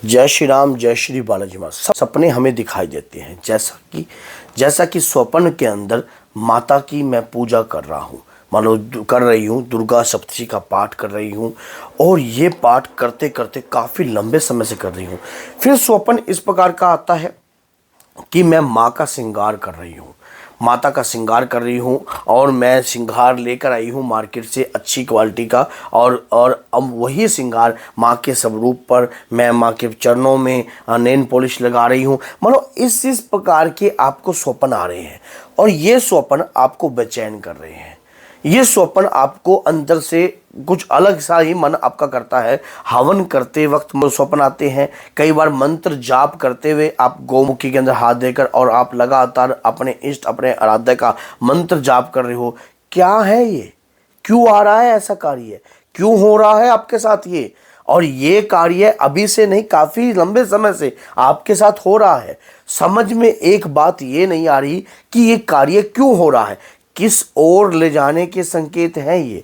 जय श्री राम, जय श्री बालाजी माँ। सपने हमें दिखाई देते हैं, जैसा कि स्वप्न के अंदर माता की मैं पूजा कर रहा हूँ, मान लो कर रही हूँ, दुर्गा सप्तशती का पाठ कर रही हूँ और ये पाठ करते करते काफ़ी लंबे समय से कर रही हूँ। फिर स्वप्न इस प्रकार का आता है कि मैं माँ का श्रृंगार कर रही हूँ, माता का श्रृंगार कर रही हूँ और मैं श्रृंगार लेकर आई हूँ मार्केट से अच्छी क्वालिटी का और अब वही श्रृंगार माँ के स्वरूप पर मैं माँ के चरणों में नेल पॉलिश लगा रही हूँ। मानो इस प्रकार के आपको स्वप्न आ रहे हैं और ये स्वप्न आपको बेचैन कर रहे हैं। ये स्वप्न आपको अंदर से कुछ अलग सा ही मन आपका करता है। हवन करते वक्त स्वप्न आते हैं, कई बार मंत्र जाप करते हुए आप गौमुखी के अंदर हाथ देकर और आप लगातार अपने इष्ट अपने आराध्य का मंत्र जाप कर रहे हो। क्या है ये? क्यों आ रहा है ऐसा कार्य? क्यों हो रहा है आपके साथ ये? और ये कार्य अभी से नहीं, काफ़ी लंबे समय से आपके साथ हो रहा है। समझ में एक बात ये नहीं आ रही कि ये कार्य क्यों हो रहा है, किस ओर ले जाने के संकेत हैं ये।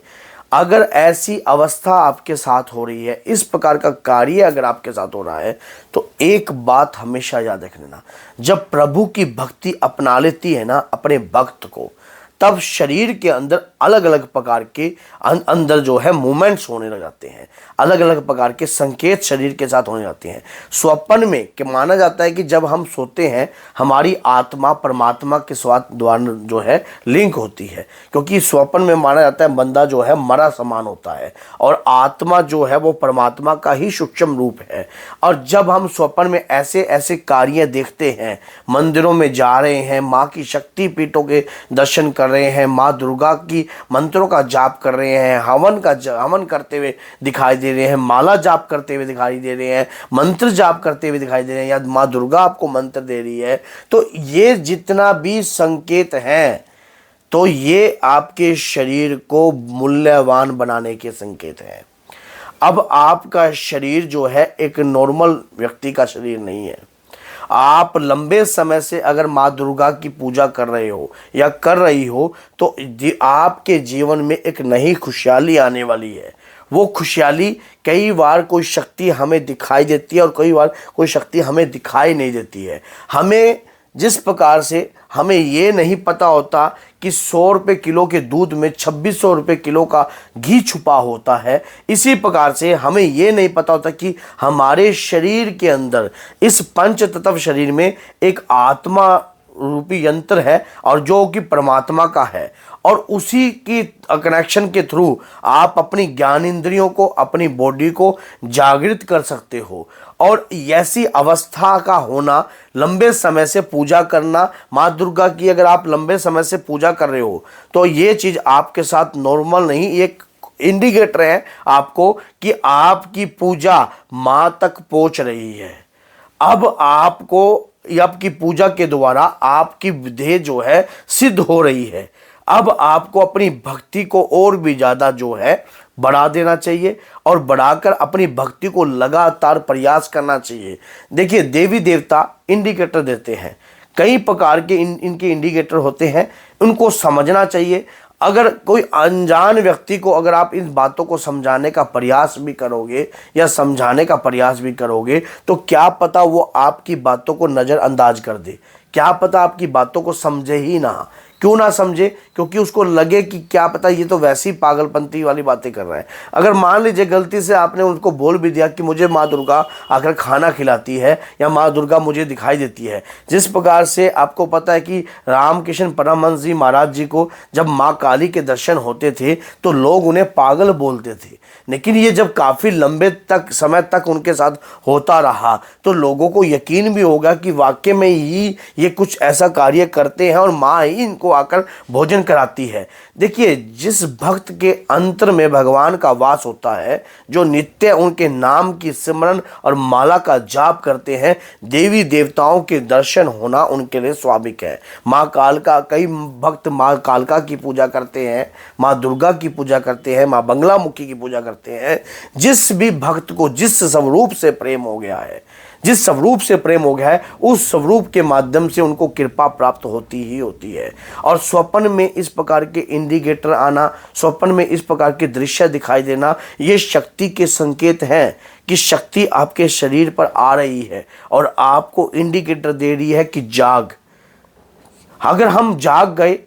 अगर ऐसी अवस्था आपके साथ हो रही है, इस प्रकार का कार्य अगर आपके साथ हो रहा है, तो एक बात हमेशा याद रख लेना, जब प्रभु की भक्ति अपना लेती है ना अपने भक्त को, तब शरीर के अंदर अलग अलग प्रकार के अंदर जो है मूवमेंट्स होने लग जाते हैं, अलग अलग प्रकार के संकेत शरीर के साथ होने जाते हैं। स्वप्न में कि माना जाता है कि जब हम सोते हैं हमारी आत्मा परमात्मा के साथ द्वारा जो है लिंक होती है, क्योंकि स्वप्न में माना जाता है बंदा जो है मरा समान होता है और आत्मा जो है वो परमात्मा का ही सूक्ष्म रूप है। और जब हम स्वप्न में ऐसे ऐसे कार्य देखते हैं, मंदिरों में जा रहे हैं, माँ की शक्ति पीठों के दर्शन कर रहे हैं, माँ दुर्गा की मंत्रों का जाप कर रहे हैं, हवन करते हुए दिखाई दे रहे हैं, माला जाप करते हुए दिखाई दे रहे हैं, मंत्र जाप करते हुए दिखाई दे रहे हैं, या माँ दुर्गा आपको मंत्र दे रही है, तो ये जितना भी संकेत हैं तो ये आपके शरीर को मूल्यवान बनाने के संकेत हैं। अब आपका शरीर जो है एक नॉर्मल व्यक्ति का शरीर नहीं है। आप लंबे समय से अगर माँ दुर्गा की पूजा कर रहे हो या कर रही हो तो आपके जीवन में एक नई खुशहाली आने वाली है। वो खुशहाली कई बार कोई शक्ति हमें दिखाई देती है और कई बार कोई शक्ति हमें दिखाई नहीं देती है। हमें जिस प्रकार से हमें ये नहीं पता होता कि 100 रुपये किलो के दूध में 2600 रुपये किलो का घी छुपा होता है, इसी प्रकार से हमें ये नहीं पता होता कि हमारे शरीर के अंदर इस पंच तत्व शरीर में एक आत्मा रूपी यंत्र है और जो कि परमात्मा का है, और उसी की कनेक्शन के थ्रू आप अपनी ज्ञान इंद्रियों को, अपनी बॉडी को जागृत कर सकते हो। और ऐसी अवस्था का होना, लंबे समय से पूजा करना माँ दुर्गा की, अगर आप लंबे समय से पूजा कर रहे हो तो ये चीज़ आपके साथ नॉर्मल नहीं, एक इंडिकेटर है आपको कि आपकी पूजा माँ तक पहुँच रही है। अब आपकी पूजा के द्वारा आपकी देह जो है सिद्ध हो रही है। अब आपको अपनी भक्ति को और भी ज़्यादा जो है बढ़ा देना चाहिए और बढ़ाकर अपनी भक्ति को लगातार प्रयास करना चाहिए। देखिए, देवी देवता इंडिकेटर देते हैं, कई प्रकार के इनके इंडिकेटर होते हैं, उनको समझना चाहिए। अगर कोई अनजान व्यक्ति को अगर आप इन बातों को समझाने का प्रयास भी करोगे या समझाने का प्रयास भी करोगे तो क्या पता वो आपकी बातों को नज़रअंदाज कर दे, क्या पता आपकी बातों को समझे ही ना। क्यों ना समझे? क्योंकि उसको लगे कि क्या पता ये तो वैसी पागलपंती वाली बातें कर रहा है। अगर मान लीजिए गलती से आपने उनको बोल भी दिया कि मुझे माँ दुर्गा आकर खाना खिलाती है या माँ दुर्गा मुझे दिखाई देती है, जिस प्रकार से आपको पता है कि रामकृष्ण परमहंस जी महाराज जी को जब माँ काली के दर्शन होते थे तो लोग उन्हें पागल बोलते थे, लेकिन ये जब काफ़ी लंबे समय तक उनके साथ होता रहा तो लोगों को यकीन भी होगा कि वाकई में ही ये कुछ ऐसा कार्य करते हैं और माँ ही इनको आकर भोजन कराती है। देखिए, जिस भक्त के अंतर में भगवान का वास होता है, जो नित्य उनके नाम की सिमरन और माला का जाप करते हैं, देवी देवताओं के दर्शन होना उनके लिए स्वाभाविक है। माँ कालका, कई भक्त माँ कालका की पूजा करते हैं, माँ दुर्गा की पूजा करते हैं, माँ बंगलामुखी की पूजा करते हैं। करते हैं। जिस भी भक्त को जिस स्वरूप से प्रेम हो गया है, जिस स्वरूप से प्रेम हो गया है, उस स्वरूप के माध्यम से उनको कृपा प्राप्त होती ही होती है। और स्वप्न में इस प्रकार के इंडिकेटर आना, स्वप्न में इस प्रकार के दृश्य दिखाई देना, ये शक्ति के संकेत हैं कि शक्ति आपके शरीर पर आ रही है और आपको इंडिकेटर दे रही है कि जाग। अगर हम जाग गए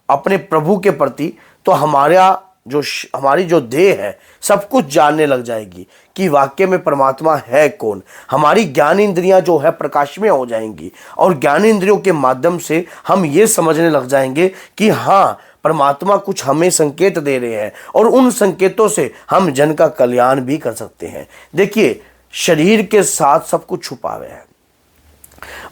अपने प्रभु के प्रति तो हमारी जो देह है सब कुछ जानने लग जाएगी कि वाकई में परमात्मा है कौन। हमारी ज्ञान इंद्रियां जो है प्रकाशमय हो जाएंगी और ज्ञान इंद्रियों के माध्यम से हम ये समझने लग जाएंगे कि हाँ, परमात्मा कुछ हमें संकेत दे रहे हैं और उन संकेतों से हम जन का कल्याण भी कर सकते हैं। देखिए, शरीर के साथ सब कुछ छुपा हुआ है।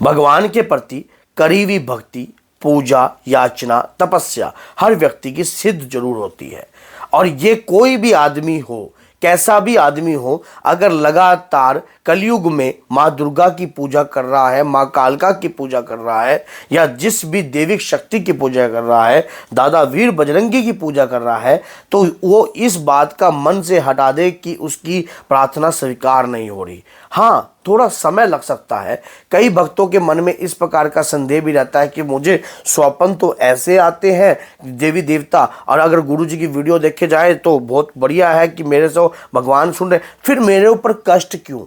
भगवान के प्रति करीबी भक्ति, पूजा, याचना, तपस्या हर व्यक्ति की सिद्ध जरूर होती है। और ये कोई भी आदमी हो, कैसा भी आदमी हो, अगर लगातार कलयुग में माँ दुर्गा की पूजा कर रहा है, माँ कालका की पूजा कर रहा है, या जिस भी देविक शक्ति की पूजा कर रहा है, दादा वीर बजरंगी की पूजा कर रहा है, तो वो इस बात का मन से हटा दे कि उसकी प्रार्थना स्वीकार नहीं हो रही। हाँ, थोड़ा समय लग सकता है। कई भक्तों के मन में इस प्रकार का संदेह भी रहता है कि मुझे स्वप्न तो ऐसे आते हैं देवी देवता, और अगर गुरु जी की वीडियो देखे जाए तो बहुत बढ़िया है कि मेरे से भगवान सुन रहे, फिर मेरे ऊपर कष्ट क्यों,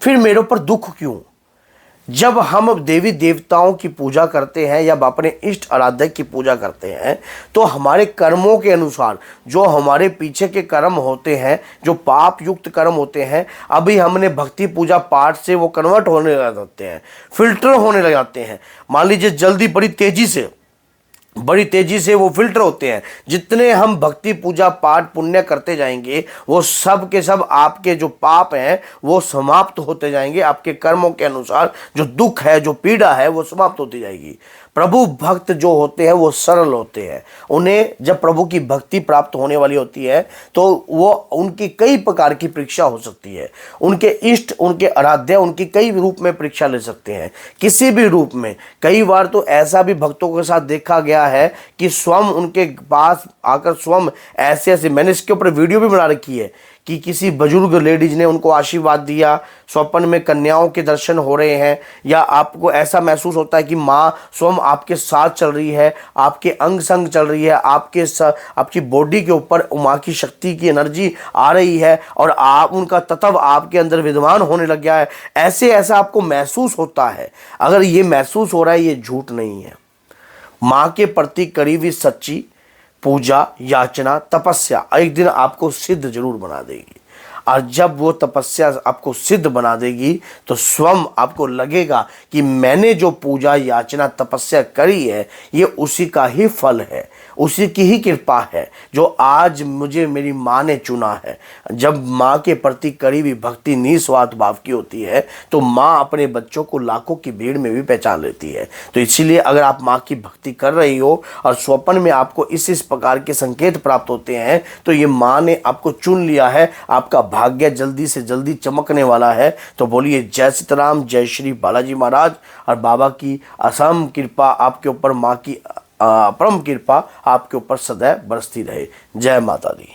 फिर मेरे ऊपर दुख क्यों। जब हम देवी देवताओं की पूजा करते हैं या अपने इष्ट आराध्य की पूजा करते हैं तो हमारे कर्मों के अनुसार जो हमारे पीछे के कर्म होते हैं, जो पाप युक्त कर्म होते हैं, अभी हमने भक्ति पूजा पाठ से वो कन्वर्ट होने लग जाते हैं, फिल्टर होने लग जाते हैं। मान लीजिए जल्दी बड़ी तेजी से वो फिल्टर होते हैं। जितने हम भक्ति पूजा पाठ पुण्य करते जाएंगे वो सब के सब आपके जो पाप हैं वो समाप्त होते जाएंगे। आपके कर्मों के अनुसार जो दुख है, जो पीड़ा है, वो समाप्त होती जाएगी। प्रभु भक्त जो होते हैं वो सरल होते हैं। उन्हें जब प्रभु की भक्ति प्राप्त होने वाली होती है तो वो उनकी कई प्रकार की परीक्षा हो सकती है। उनके इष्ट, उनके आराध्य उनकी कई रूप में परीक्षा ले सकते हैं, किसी भी रूप में। कई बार तो ऐसा भी भक्तों के साथ देखा गया है कि स्वयं उनके पास आकर स्वयं ऐसे, मैंने इसके ऊपर वीडियो भी बना रखी है कि किसी बुजुर्ग लेडीज ने उनको आशीर्वाद दिया, स्वप्न में कन्याओं के दर्शन हो रहे हैं, या आपको ऐसा महसूस होता है कि माँ स्वयं आपके साथ चल रही है, आपके अंग संग चल रही है, आपकी बॉडी के ऊपर माँ की शक्ति की एनर्जी आ रही है और आप उनका तत्व आपके अंदर विद्यमान होने लग गया है। ऐसा आपको महसूस होता है। अगर ये महसूस हो रहा है, ये झूठ नहीं है। माँ के प्रति करीबी सच्ची पूजा, याचना, तपस्या एक दिन आपको सिद्ध जरूर बना देगी। और जब वो तपस्या आपको सिद्ध बना देगी तो स्वयं आपको लगेगा कि मैंने जो पूजा, याचना, तपस्या करी है ये उसी का ही फल है, उसी की ही कृपा है जो आज मुझे मेरी माँ ने चुना है। जब माँ के प्रति करीबी भक्ति निस्वार्थ भाव की होती है तो माँ अपने बच्चों को लाखों की भीड़ में भी पहचान लेती है। तो इसीलिए अगर आप माँ की भक्ति कर रही हो और स्वप्न में आपको इस प्रकार के संकेत प्राप्त होते हैं तो ये माँ ने आपको चुन लिया है, आपका भाग्य जल्दी से जल्दी चमकने वाला है। तो बोलिए जय सीताराम, जय श्री बालाजी महाराज। और बाबा की असम कृपा आपके ऊपर, माँ की परम कृपा आपके ऊपर सदैव बरसती रहे। जय माता दी।